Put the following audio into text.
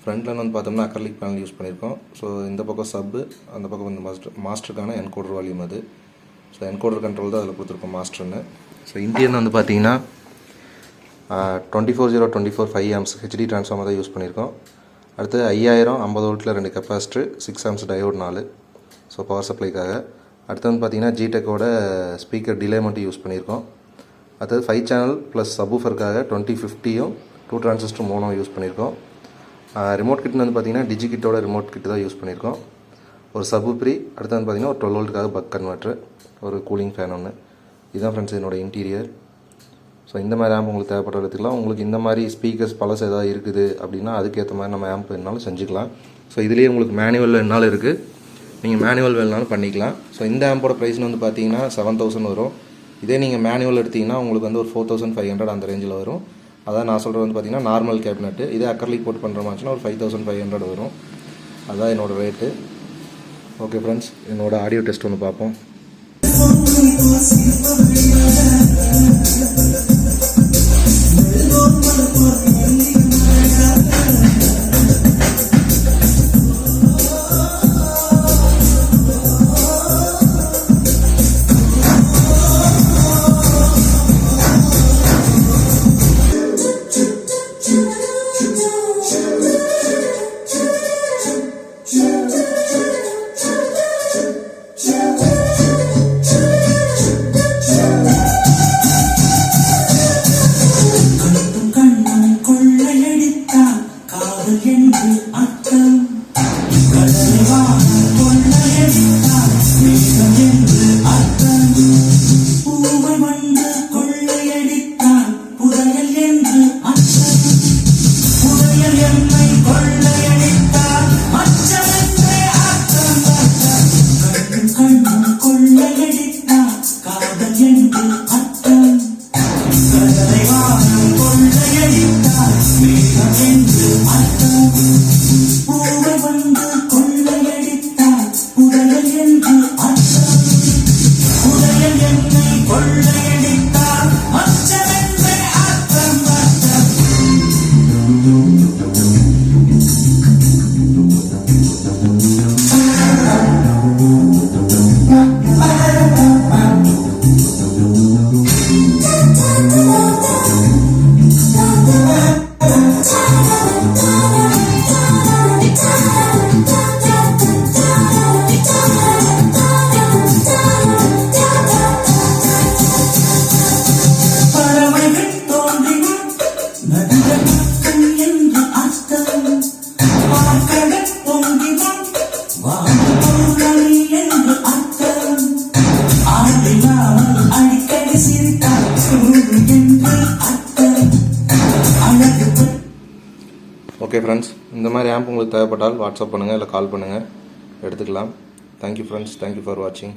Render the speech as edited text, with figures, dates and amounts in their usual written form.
ஃப்ரண்ட்டில் வந்து பார்த்தோம்னா அக்ரலிக் பேனல் யூஸ் பண்ணியிருக்கோம். ஸோ இந்த பக்கம் சப்பு, அந்த பக்கம் வந்து மாஸ்டருக்கான என்கோடர் வால்யூம் அது. ஸோ என்கோடர் கண்ட்ரோல் தான் அதில் கொடுத்துருக்கோம் மாஸ்டர்னு. ஸோ இந்தியன் வந்து பார்த்தீங்கன்னா 24/0 5 ஆம்ஸ் ஹெச்டி ட்ரான்ஸ்ஃபார்மர் தான் யூஸ் பண்ணியிருக்கோம். அடுத்து 5000 50 வோல்ட்டில் 2 capacitor 6 amps diode 4. So power சப்ளைக்காக. அடுத்து வந்து பார்த்தீங்கன்னா ஜிடெக்கோட ஸ்பீக்கர் டிலே மட்டும் யூஸ் பண்ணியிருக்கோம். அடுத்தது 5 சேனல் ப்ளஸ் சப்வூஃபருக்காக 2050யும் 2 டிரான்சிஸ்டர் மோனோ யூஸ் பண்ணியிருக்கோம். ரிமோட் கிட்னு வந்து பார்த்தீங்கன்னா டிஜிகிட்டோட ரிமோட் கிட் தான் யூஸ் பண்ணியிருக்கோம். ஒரு சப்வூஃபர், அடுத்து வந்து பார்த்தீங்கன்னா ஒரு 12 வோல்ட்டுக்காக பக் கன்வெர்ட்டர், ஒரு கூலிங் ஃபேன் ஒன்று. இதுதான் ஃப்ரெண்ட்ஸ் என்னோட இன்டீரியர். ஸோ இந்த மாதிரி ஆம்ப் உங்களுக்கு தேவைப்படுற எடுத்துக்கலாம். உங்களுக்கு இந்த மாதிரி ஸ்பீக்கர்ஸ் பழசு ஏதாவது இருக்குது அப்படின்னா அதுக்கேற்ற மாதிரி நம்ம ஆம்ப் வேணாலும் செஞ்சுக்கலாம். ஸோ இதுலேயே உங்களுக்கு மேனுவல் வேணாலும் இருக்குது, நீங்கள் மேனுவல் வேணாலும் பண்ணிக்கலாம். ஸோ இந்த ஆம்போட ப்ரைஸ்னு வந்து பார்த்தீங்கன்னா 7000 வரும். இதே நீங்கள் மேனுவல் எடுத்திங்கன்னா உங்களுக்கு வந்து ஒரு 4500 அந்த ரேஞ்சில் வரும். அதான் நான் சொல்கிறது வந்து பார்த்தீங்கன்னா நார்மல் கேபினெட்டு. இதே அக்ரலிக் போட்டு பண்ணுற மாதிரினா ஒரு 5500 வரும். அதுதான் என்னோடய ரேட்டு. ஓகே ஃப்ரெண்ட்ஸ், என்னோடய ஆடியோ டெஸ்ட் ஒன்று பார்ப்போம். ஓகே ஃப்ரெண்ட்ஸ், இந்த மாதிரி ஆம்ப் உங்களுக்கு தேவைப்பட்டால் வாட்ஸ்அப் பண்ணுங்கள், இல்லை கால் பண்ணுங்கள், எடுத்துக்கலாம். தேங்க்யூ ஃப்ரெண்ட்ஸ், தேங்க்யூ ஃபார் வாட்சிங்.